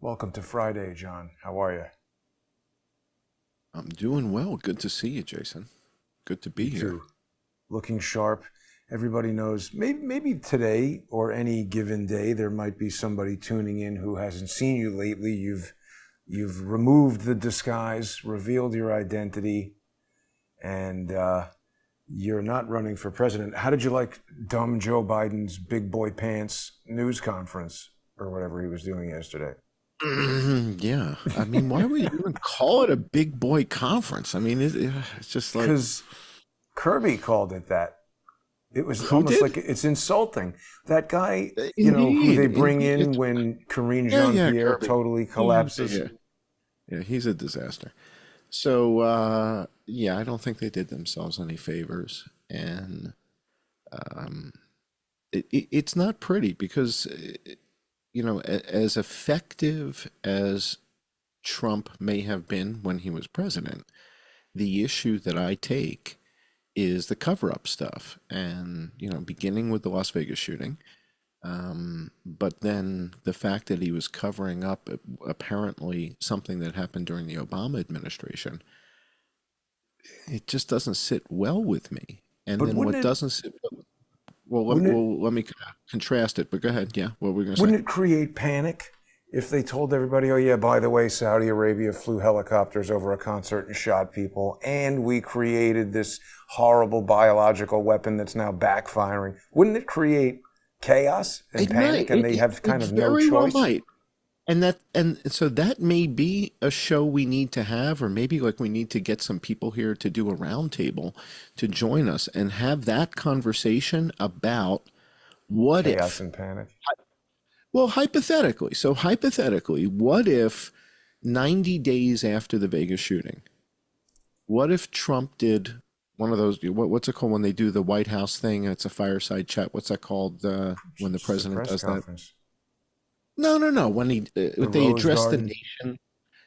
Welcome to Friday, John. How are you? I'm doing well. Good to see you, Jason. Good to be You here. too. Looking sharp. Everybody knows maybe today or any given day there might be somebody tuning in who hasn't seen you lately. You've removed the disguise, revealed your identity, and you're not running for president. How did you like dumb Joe Biden's big boy pants news conference or whatever he was doing yesterday? Yeah. I mean, why would you even call it a big boy conference? I mean, it's just like, Because Kirby called it that. It was who almost did? like it's insulting. That guy, who Indeed. they bring Indeed. in when Karine Yeah, Jean-Pierre Kirby. totally Yeah, collapses. yeah. Yeah, he's a disaster. So, yeah, I don't think they did themselves any favors. And um, it's not pretty because, as effective as Trump may have been when he was president, the issue that I take is the cover up stuff. And, beginning with the Las Vegas shooting, but then the fact that he was covering up apparently something that happened during the Obama administration, it just doesn't sit well with me. And But then what doesn't sit well, wouldn't it let me contrast it, but go ahead. Yeah, what were we going to say? wouldn't it create panic if they told everybody, "Oh yeah, by the way, Saudi Arabia flew helicopters over a concert and shot people, and we created this horrible biological weapon that's now backfiring." Wouldn't it create chaos and It panic, might. and they have It kind of no very well choice? might. And so that may be a show we need to have, or maybe like we need to get some people here to do a roundtable to join us and have that conversation about what Chaos if. and panic. Well, hypothetically, what if 90 days after the Vegas shooting, what if Trump did one of those, what's it called when they do the White House thing? It's a fireside chat. What's that called when the Just a president press does that? conference. No, no, no. The When they Rose address the Garden.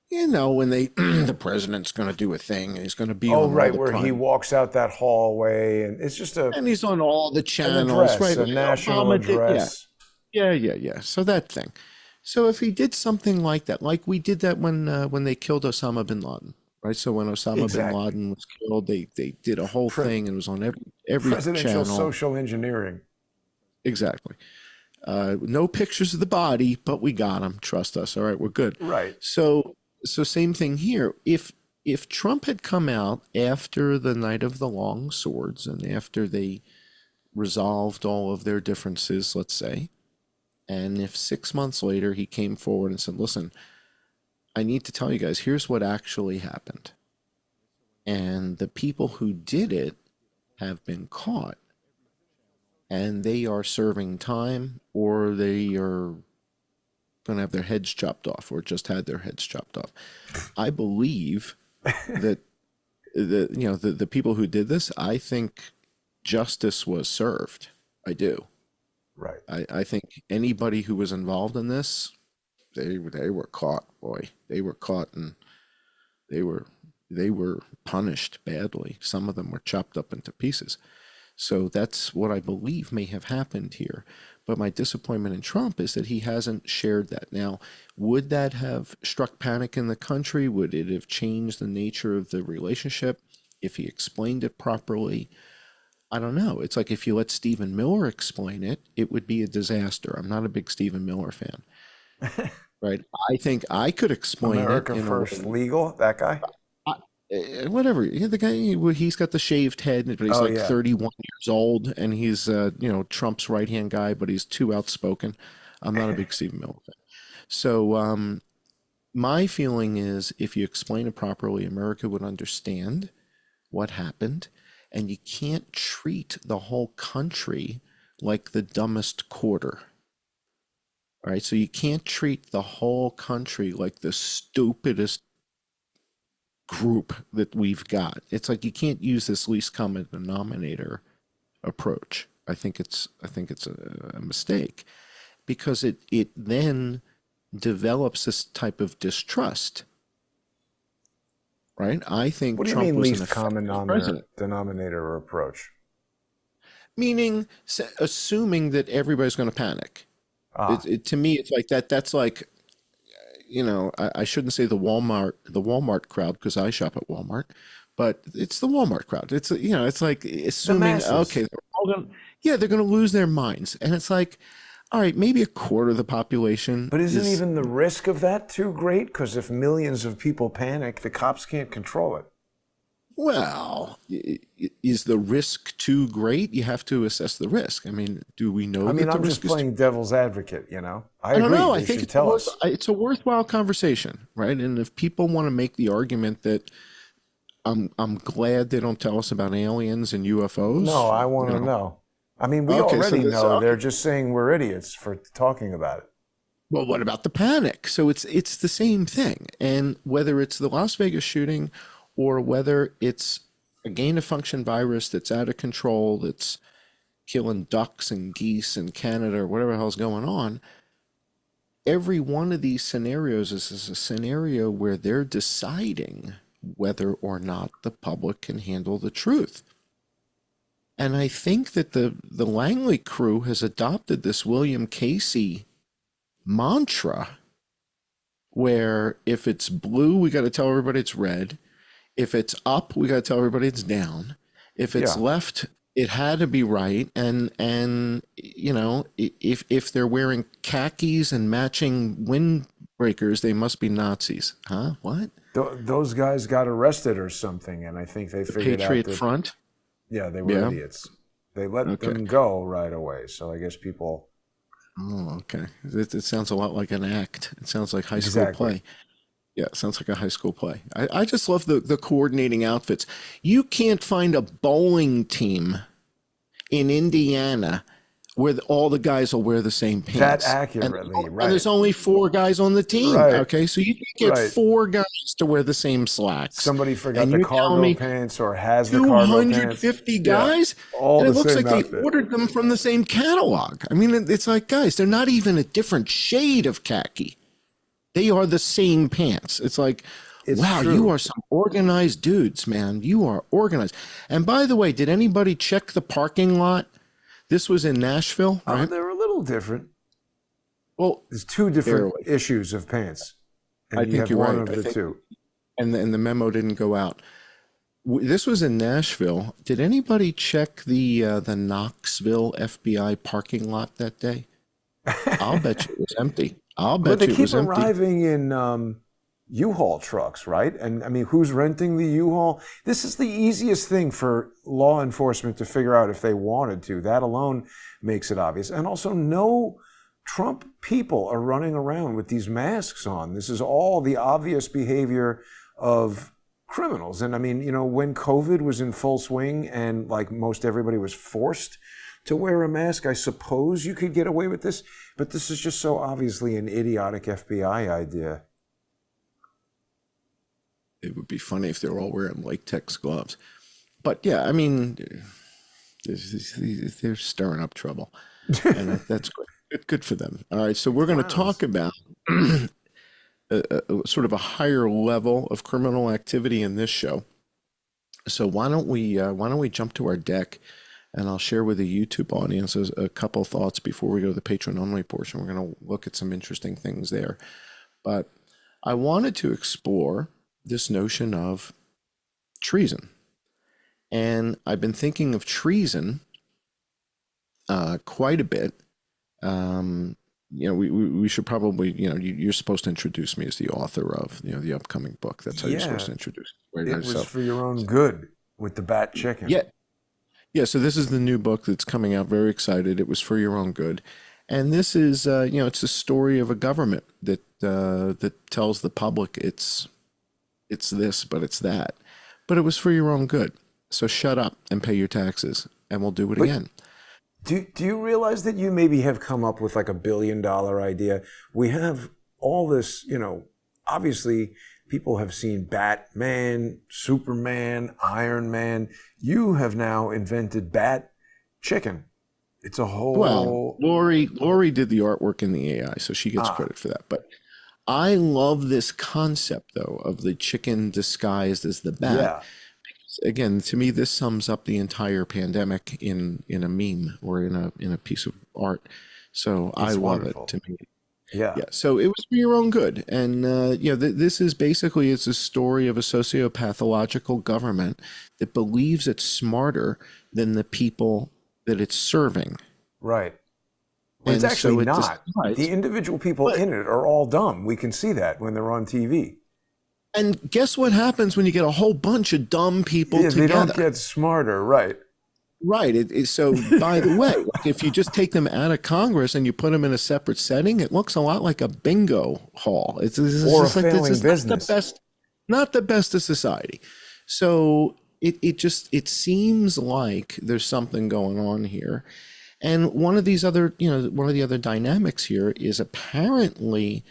nation, when they the president's going to do a thing, he's going to be Oh, on all right, the where he prime, walks out that hallway, and it's just and he's on all the an channels, address, right? a Like national Obama did, yeah, address. yeah, yeah, yeah. So that thing. So if he did something like that, like we did that when they killed Osama bin Laden, right? So when Osama bin Exactly. Laden was killed, they did a whole Pre- thing and it was on every Presidential channel. social engineering. Exactly. No pictures of the body, but we got him. Trust us. All right, we're good. Right. So same thing here. If Trump had come out after the night of the long swords and after they resolved all of their differences, let's say, and if 6 months later he came forward and said, "Listen, I need to tell you guys, here's what actually happened," and the people who did it have been caught and they are serving time or they are going to have their heads chopped off or just had their heads chopped off. I believe that the people who did this, I think justice was served. I do. Right. I think anybody who was involved in this, they were caught, boy. They were caught and they were they were punished badly. Some of them were chopped up into pieces. So that's what I believe may have happened here. But my disappointment in Trump is that he hasn't shared that. Now, would that have struck panic in the country? Would it have changed the nature of the relationship if he explained it properly? I don't know. It's like if you let Stephen Miller explain it, it would be a disaster. I'm not a big Stephen Miller fan, right? I think I could explain it America in a First way. Legal, that guy? Whatever. Yeah, the guy, he's got the shaved head, but he's Oh, like yeah. 31 years old, and he's, Trump's right hand guy, but he's too outspoken. I'm not a big Stephen Miller fan. So, my feeling is if you explain it properly, America would understand what happened, and you can't treat the whole country like the dumbest quarter. All right, so you can't treat the whole country like the stupidest group that we've got. It's like you can't use this least common denominator approach. I think it's a mistake because it then develops this type of distrust, right? I think What do you Trump mean was an least common effective president, denominator approach? meaning assuming that everybody's going to panic. Ah, To me, it's like that. That's like I shouldn't say the Walmart crowd because I shop at Walmart, but it's the Walmart crowd. It's like The assuming, okay, masses. they're going to lose their minds. And it's like, all right, maybe a quarter of the population But isn't is, even the risk of that too great? Because if millions of people panic, the cops can't control it. well, is the risk too great? You have to assess the risk. I mean, do we know I mean, that the I'm just risk is too? playing devil's advocate, you know? I I don't agree. know. I They think should tell us. it's a worthwhile conversation, right? And if people want to make the argument that I'm glad they don't tell us about aliens and No, UFOs, I want to know. I mean, we Okay, so already this know. okay. They're just saying we're idiots for talking about it. Well, what about the panic? So it's the same thing. And whether it's the Las Vegas shooting or whether it's a gain of function virus that's out of control, that's killing ducks and geese in Canada or whatever the hell's going on, every one of these scenarios is a scenario where they're deciding whether or not the public can handle the truth. And I think that the Langley crew has adopted this William Casey mantra where if it's blue, we got to tell everybody it's red. If it's up, we got to tell everybody it's down. If it's Yeah. left, it had to be right. And if they're wearing khakis and matching windbreakers, they must be Nazis. Huh? What? Those guys got arrested or something, and I think they The figured out Patriot that, Front? yeah, they were Yeah. idiots. They let Okay. them go right away. So I guess people. Oh, okay. It sounds a lot like an act. It sounds like high school Exactly. play. Yeah, it sounds like a high school play. I just love the coordinating outfits. You can't find a bowling team in Indiana where all the guys will wear the same That pants. accurately, And right. there's only four guys on the team. Right. Okay, so you can get Right. four guys to wear the same slacks. Somebody forgot And the you're telling cargo me pants or has the cargo pants. 250 Yeah. guys? All And the it looks same like they outfit. ordered them from the same catalog. I mean, it's like, guys, they're not even a different shade of khaki. They are the same pants. It's like, It's wow, true. you are some organized dudes, man. You are organized. And by the way, did anybody check the parking lot? This was in Nashville, right? They're a little different. Well, There's two different barely. issues of pants, and I you think have you're one right. of I the think, two. and the memo didn't go out. This was in Nashville. Did anybody check the Knoxville FBI parking lot that day? I'll bet you it was empty. I'll But bet they you it keep was empty. arriving in U-Haul trucks, right? And I mean, who's renting the U-Haul? This is the easiest thing for law enforcement to figure out if they wanted to. That alone makes it obvious. And also, no Trump people are running around with these masks on. This is all the obvious behavior of criminals. And I mean, you know, when COVID was in full swing and like most everybody was forced to wear a mask, I suppose you could get away with this. But this is just so obviously an idiotic FBI idea. It would be funny if they were all wearing latex gloves. But yeah, I mean, they're stirring up trouble. And that's good. Good for them. All right, so we're going to talk about sort of a higher level of criminal activity in this show. So why don't we jump to our deck, and I'll share with the YouTube audience a couple thoughts before we go to the patron only portion. We're going to look at some interesting things there, but I wanted to explore this notion of treason, and I've been thinking of treason quite a bit. We should probably, you're supposed to introduce me as the author of, the upcoming book. That's how you're supposed to introduce me. It was for your own good with the bat chicken. Yeah. Yeah. So this is the new book that's coming out. Very excited. It was for your own good. And this is, it's a story of a government that tells the public it's this, but it's that. But it was for your own good. So shut up and pay your taxes, and we'll do it again. Do you realize that you maybe have come up with like $1 billion idea? We have all this, obviously people have seen Batman, Superman, Iron Man. You have now invented bat chicken. It's a whole... Well, Lori did the artwork in the AI, so she gets credit for that. But I love this concept, though, of the chicken disguised as the bat. Yeah. Again, to me, this sums up the entire pandemic in a meme or in a piece of art. So I love wonderful. it. To me, Yeah. Yeah, so it was for your own good. And, this is basically, it's a story of a sociopathological government that believes it's smarter than the people that it's serving. Right. Well, it's And actually so it not. decides. The individual people in it are all dumb. We can see that when they're on TV. And guess what happens when you get a whole bunch of dumb people Yeah, together? they don't get smarter, right? Right. So, by the way, like if you just take them out of Congress and you put them in a separate setting, it looks a lot like a bingo hall. It's Or a just like, failing this is business. not the best of society. So it seems like there's something going on here. And one of the other dynamics here is apparently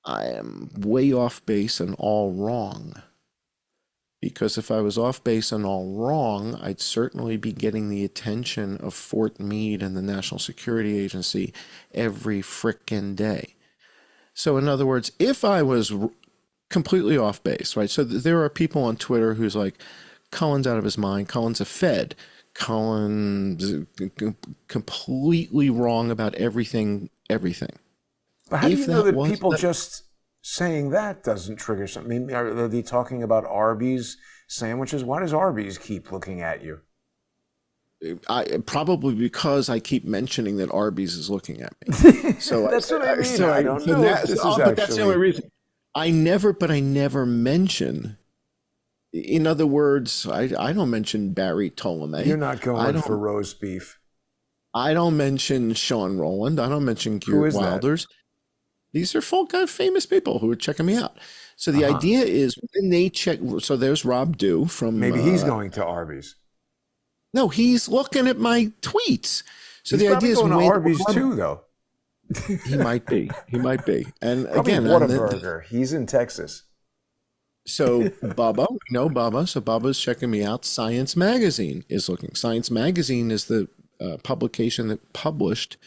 I am way off base and all wrong. Because if I was off base and all wrong, I'd certainly be getting the attention of Fort Meade and the National Security Agency every frickin' day. So in other words, if I was completely off base, right? So there are people on Twitter who's like, Cullen's out of his mind. Cullen's a Fed. Cullen's completely wrong about everything. But how do If you know that that was people the- just saying that doesn't trigger something? I mean, are they talking about Arby's sandwiches? Why does Arby's keep looking at you? Probably because I keep mentioning that Arby's is looking at me. So That's what I mean. I don't know if this is but that's the only actually... reason. I never mention. In other words, I don't mention Barry Ptolemy. You're not going for roast beef. I don't mention Sean Rowland. I don't mention Geert Wilders. These are famous people who are checking me out. So the idea is when they check. So there's Rob Dew from. Maybe he's going to Arby's. No, he's looking at my tweets. So he's the idea is going to Arby's too, though. He might be. And probably again, Whataburger. He's in Texas. So Bubba, we know Bubba. So Bubba's checking me out. Science Magazine is looking. Science Magazine is the publication that published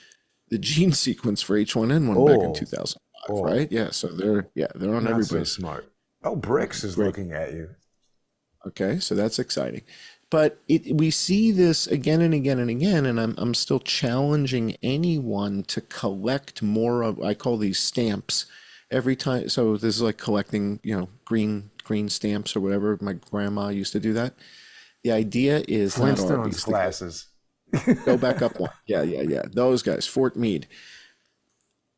the gene sequence for H1N1 back in 2005, right? Yeah. So they're on Not everybody's. so smart. Oh, Bricks is looking at you. Okay, so that's exciting. But we see this again and again and again, and I'm still challenging anyone to collect more of, I call these stamps every time. So this is like collecting, green stamps or whatever. My grandma used to do that. The idea is Flintstones glasses. Go back up one. Yeah. Those guys, Fort Meade.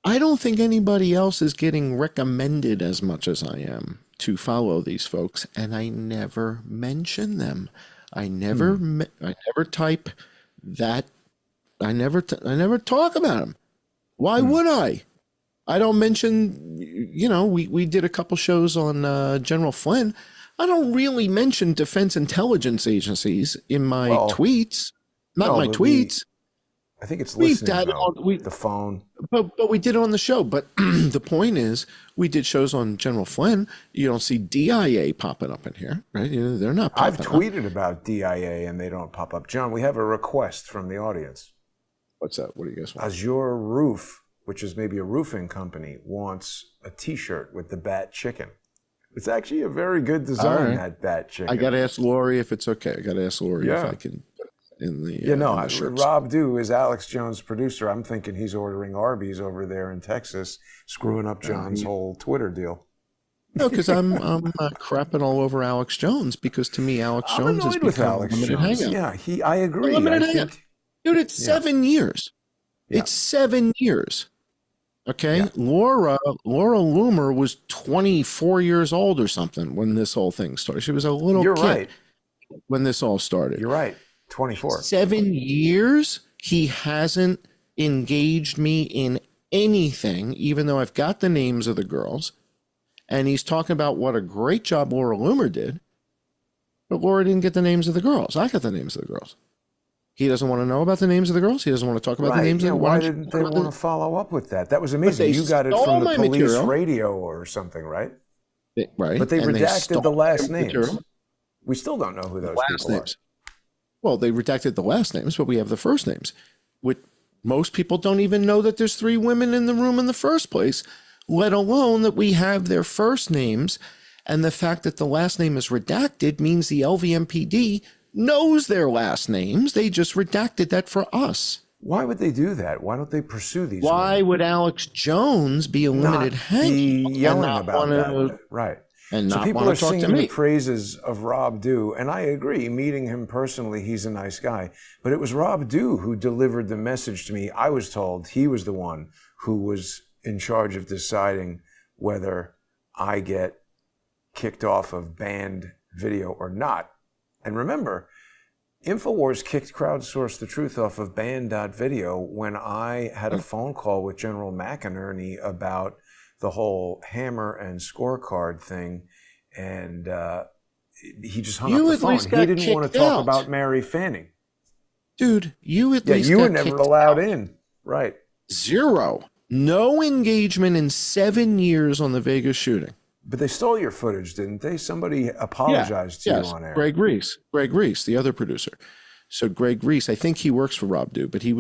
I don't think anybody else is getting recommended as much as I am to follow these folks, and I never mention them. I never type that. I never talk about them. Why would I? I don't mention. We did a couple shows on General Flynn. I don't really mention defense intelligence agencies in my tweets. Not my tweets. I think it's listening, the phone. But we did it on the show. But the point is, we did shows on General Flynn. You don't see DIA popping up in here, right? They're not popping up. I've tweeted about DIA and they don't pop up. John, we have a request from the audience. What's that? What do you guys want? Azure Roof, which is maybe a roofing company, wants a T-shirt with the bat chicken. It's actually a very good design, that bat chicken. I got to ask Lori if it's okay. I got to ask Lori if I can put it in the Rob Dew is Alex Jones' producer. I'm thinking he's ordering Arby's over there in Texas, screwing up John's whole Twitter deal. No, because I'm crapping all over Alex Jones, because to me, Alex Jones is become a limited hangout. Yeah, I agree. Dude, it's 7 years. Yeah. It's 7 years. Okay, yeah. Laura Loomer was 24 years old or something when this whole thing started. She was a little kid when this all started. You're right, 24. 7 years, he hasn't engaged me in anything, even though I've got the names of the girls. And he's talking about what a great job Laura Loomer did. But Laura didn't get the names of the girls. I got the names of the girls. He doesn't want to know about the names of the girls. He doesn't want to talk about the names of the girls. Why didn't they want to follow up with that? That was amazing. You got it from the police radio or something, right? Right. But they redacted the last names. We still don't know who those people are. Well, they redacted the last names, but we have the first names. Most people don't even know that there's 3 women in the room in the first place, let alone that we have their first names. And the fact that the last name is redacted means the LVMPD knows their last names. They just redacted that for us. Why would they do that? Why don't they pursue these Why women? would Alex Jones be a limited Not hangout be and yelling not about want that. Right. and So not people want are to talk to singing the me? praises of Rob Dew, and I agree. Meeting him personally, he's a nice guy. But it was Rob Dew who delivered the message to me. I was told he was the one who was in charge of deciding whether I get kicked off of banned video or not. And remember, Infowars kicked Crowdsource the Truth off of banned.video when I had a phone call with General McInerney about the whole hammer and scorecard thing, and he just hung up You the at phone. least He got didn't want to kicked talk out. about Mary Fanning. Dude, you at Yeah, least you got were never kicked allowed out. in. Right. 0. No engagement in 7 years on the Vegas shooting. But they stole your footage, didn't they? Somebody apologized to you on air. Greg Reese, the other producer. So Greg Reese, I think he works for Rob Dew, but he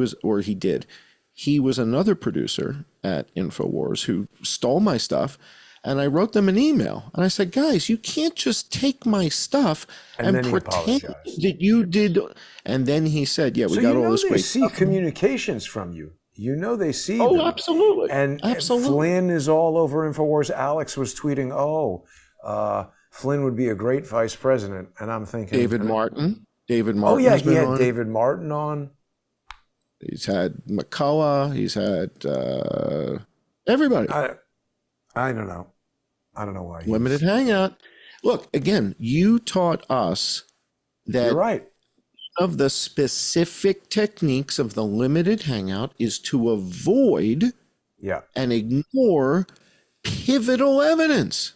did. He was another producer at Infowars who stole my stuff. And I wrote them an email. And I said, guys, you can't just take my stuff and then he pretend apologized. that you did. And then he said, yeah, we got all this they great see stuff. communications from you. You know they see Oh, them. absolutely. And Absolutely. Flynn is all over Infowars. Alex was tweeting, Flynn would be a great vice president. And I'm thinking... David Martin. Oh, yeah, he had on. David Martin on. He's had McCullough. He's had everybody. I don't know. I don't know why. Limited hangout. Look, again, you taught us that You're right. of the specific techniques of the limited hangout is to avoid and ignore pivotal evidence.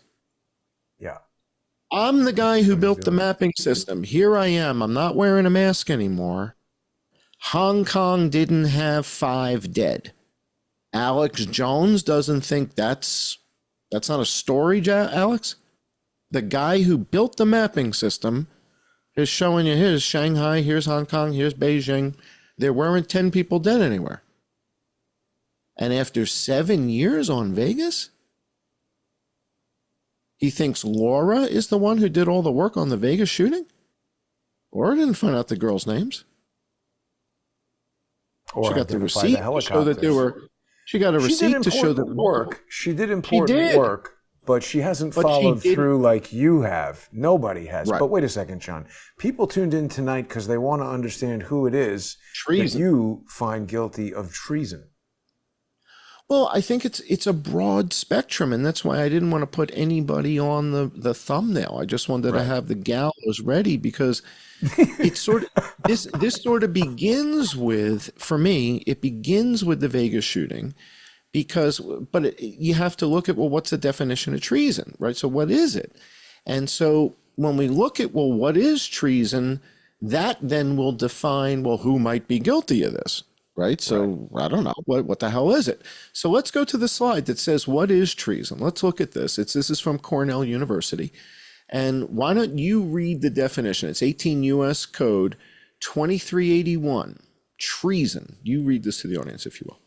Yeah. I'm the guy who built the mapping system. Here I am. I'm not wearing a mask anymore. Hong Kong didn't have 5 dead. Alex Jones doesn't think that's not a story, Alex. The guy who built the mapping system is showing you here's Shanghai, here's Hong Kong, here's Beijing. There weren't 10 people dead anywhere. And after 7 years on Vegas, he thinks Laura is the one who did all the work on the Vegas shooting? Laura didn't find out the girls' names. Or she got the identify receipt the to show that they were. She got a receipt to show that work. She did important work, but she hasn't followed through like you have. Nobody has. Right. But wait a second, John. People tuned in tonight because they want to understand who it is that you find guilty of treason. Well, I think it's a broad spectrum, and that's why I didn't want to put anybody on the thumbnail. I just wanted to have the gallows ready because it's sort of this sort of begins with, for me, it begins with the Vegas shooting, but you have to look at, well, what's the definition of treason, right? So what is it? And so when we look at, well, what is treason, that then will define, well, who might be guilty of this. Right. So I don't know. What the hell is it? So let's go to the slide that says, what is treason? Let's look at this. This is from Cornell University. And why don't you read the definition? It's 18 U.S. Code 2381. Treason. You read this to the audience, if you will.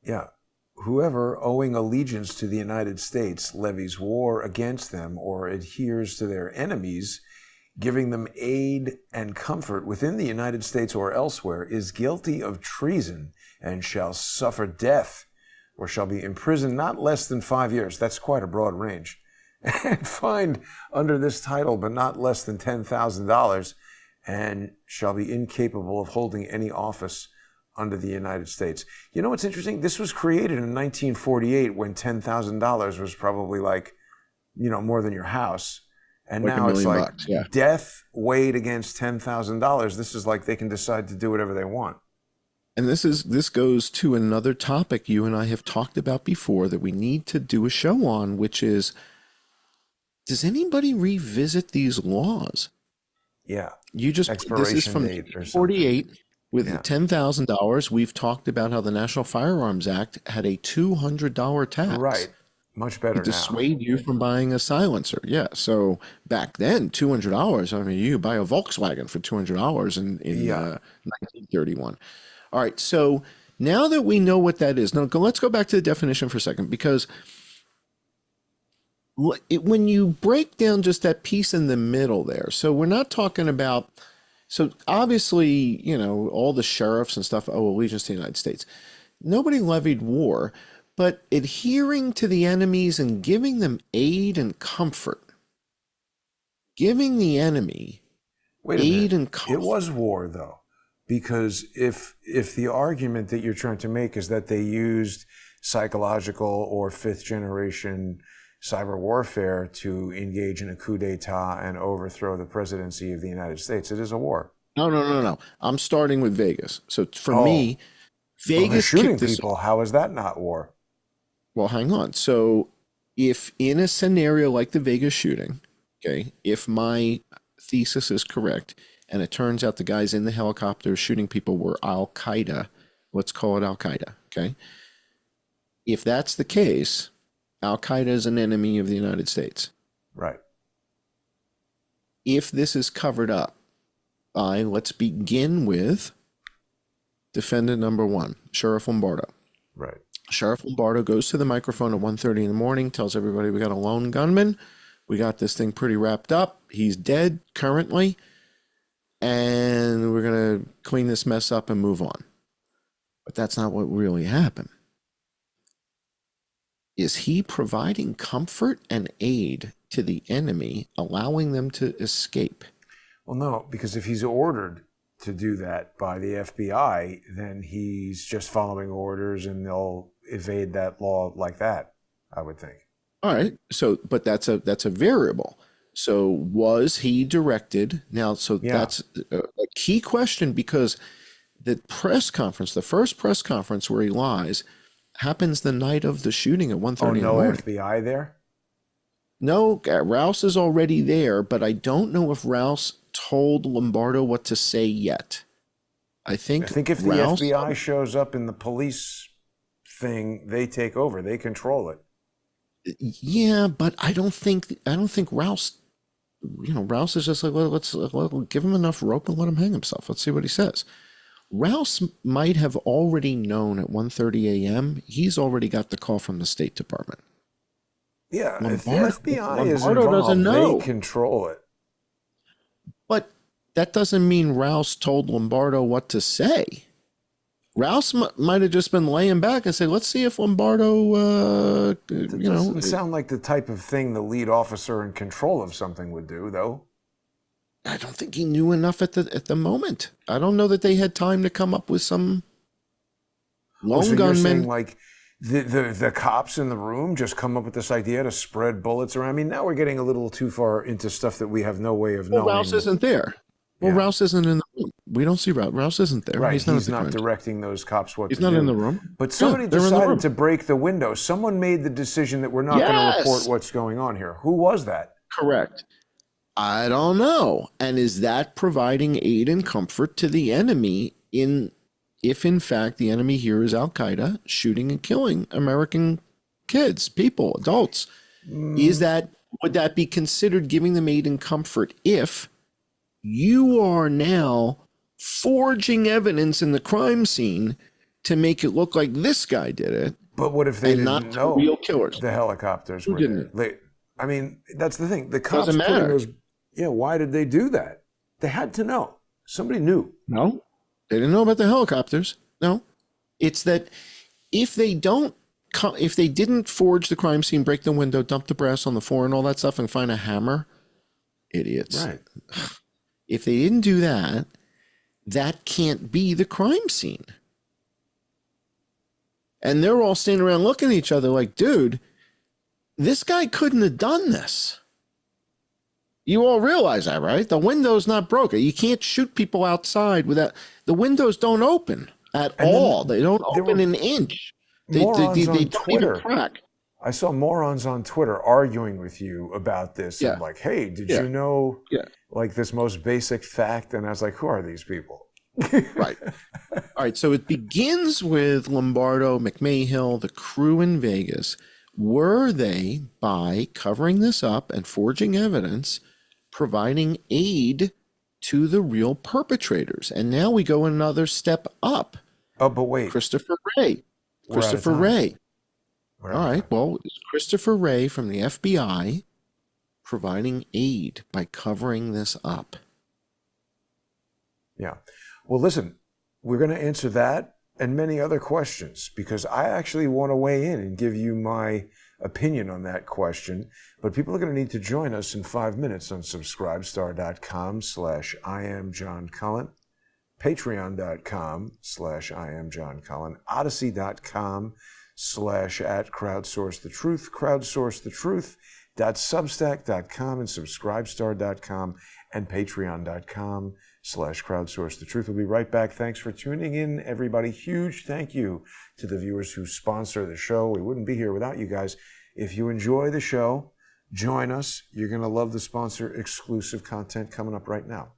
Yeah. Whoever owing allegiance to the United States levies war against them or adheres to their enemies, giving them aid and comfort within the United States or elsewhere, is guilty of treason and shall suffer death or shall be imprisoned not less than 5 years. That's quite a broad range. And fined under this title, but not less than $10,000, and shall be incapable of holding any office under the United States. You know what's interesting? This was created in 1948 when $10,000 was probably like, more than your house. And like now it's like death weighed against $10,000. This is like they can decide to do whatever they want. And this goes to another topic you and I have talked about before that we need to do a show on, which is, does anybody revisit these laws? Yeah. This is from 1948 with the $10,000. We've talked about how the National Firearms Act had a $200 tax. Right. Much better to dissuade you from buying a silencer. Yeah. So back then, $200. I mean, you buy a Volkswagen for $200 in 1931. All right. So now that we know what that is, now let's go back to the definition for a second, because when you break down just that piece in the middle there, so we're not talking about So obviously, all the sheriffs and stuff, oh, allegiance to the United States. Nobody levied war, but adhering to the enemies and giving them aid and comfort, giving the enemy Wait a aid minute. and It comfort. was war, though, because if the argument that you're trying to make is that they used psychological or fifth generation cyber warfare to engage in a coup d'etat and overthrow the presidency of the United States, it is a war. No. I'm starting with Vegas. So for Oh, me, well, they're Vegas shooting kicked this. people. How is that not war? Well, hang on. So if in a scenario like the Vegas shooting, okay, if my thesis is correct, and it turns out the guys in the helicopter shooting people were Al Qaeda, let's call it Al Qaeda, okay? If that's the case, Al Qaeda is an enemy of the United States. Right. If this is covered up by, let's begin with defendant number one, Sheriff Lombardo. Right. Sheriff Lombardo goes to the microphone at 1:30 in the morning, tells everybody we got a lone gunman. We got this thing pretty wrapped up. He's dead currently. And we're going to clean this mess up and move on. But that's not what really happened. Is he providing comfort and aid to the enemy, allowing them to escape? Well, no, because if he's ordered to do that by the FBI, then he's just following orders and they'll evade that law like that, I would think. All right. So, but that's a variable. So was he directed? Now, so that's a key question, because the press conference, the first press conference where he lies, happens the night of the shooting at 1:30 in the no morning. FBI there? No, Rouse is already there, but I don't know if Rouse told Lombardo what to say yet. I think if the Rouse, FBI shows up in the police thing, they take over. They control it. yeah, but I don't think Rouse, Rouse is just like, well, let's give him enough rope and let him hang himself. Let's see what he says. Rouse might have already known at 1:30 a.m. He's already got the call from the State Department. Yeah, if the Lombardo FBI is doesn't involved, know. they control it. But that doesn't mean Rouse told Lombardo what to say. Rouse might have just been laying back and say, let's see if Lombardo, It doesn't sound like the type of thing the lead officer in control of something would do, though. I don't think he knew enough at the moment. I don't know that they had time to come up with some lone so gunman. You're saying like the cops in the room just come up with this idea to spread bullets around? I mean, now we're getting a little too far into stuff that we have no way of knowing. Rouse isn't there. Well, Yeah. Rouse isn't in the room. We don't see Rouse. Rouse isn't there. Right, He's not, directing those cops what He's to not do. in the room. But somebody they're in the room. decided to break the window. Someone made the decision that we're not going to report what's going on here. Who was that? Correct. I don't know. And is that providing aid and comfort to the enemy if in fact the enemy here is Al Qaeda shooting and killing American kids, people, adults? Would that be considered giving them aid and comfort if you are now forging evidence in the crime scene to make it look like this guy did it? But what if they didn't not know real killers? the helicopters were didn't? there? I mean, that's the thing. The cops Doesn't putting matter. those. Yeah, why did they do that? They had to know. Somebody knew. No, they didn't know about the helicopters. No, it's that if they didn't forge the crime scene, break the window, dump the brass on the floor and all that stuff and find a hammer, idiots. Right. If they didn't do that, that can't be the crime scene. And they're all standing around looking at each other like, dude, this guy couldn't have done this. You all realize that, right? The window's not broken. You can't shoot people outside without... The windows don't open at all. They don't open an inch. They Morons on don't even Twitter. crack. I saw morons on Twitter arguing with you about this. Yeah. And like, hey, did Yeah. you know Yeah. like this most basic fact? And I was like, who are these people? Right. All right. So it begins with Lombardo, McMahill, the crew in Vegas. Were they, by covering this up and forging evidence, providing aid to the real perpetrators? And now we go another step up. Oh, but wait. Christopher Wray. We're out of Christopher time. Wray. We're out All of right. time. Well, is Christopher Wray from the FBI providing aid by covering this up? Yeah. Well, listen, we're going to answer that and many other questions because I actually want to weigh in and give you my opinion on that question. But people are going to need to join us in 5 minutes on subscribestar.com/IamJohnCullen, patreon.com/IamJohnCullen, odyssey.com/@crowdsourcethetruth, crowdsourcethetruth.substack.com and subscribestar.com and patreon.com/crowdsourcethetruth. We'll be right back. Thanks for tuning in, everybody. Huge thank you to the viewers who sponsor the show. We wouldn't be here without you guys. If you enjoy the show, join us. You're going to love the sponsor exclusive content coming up right now.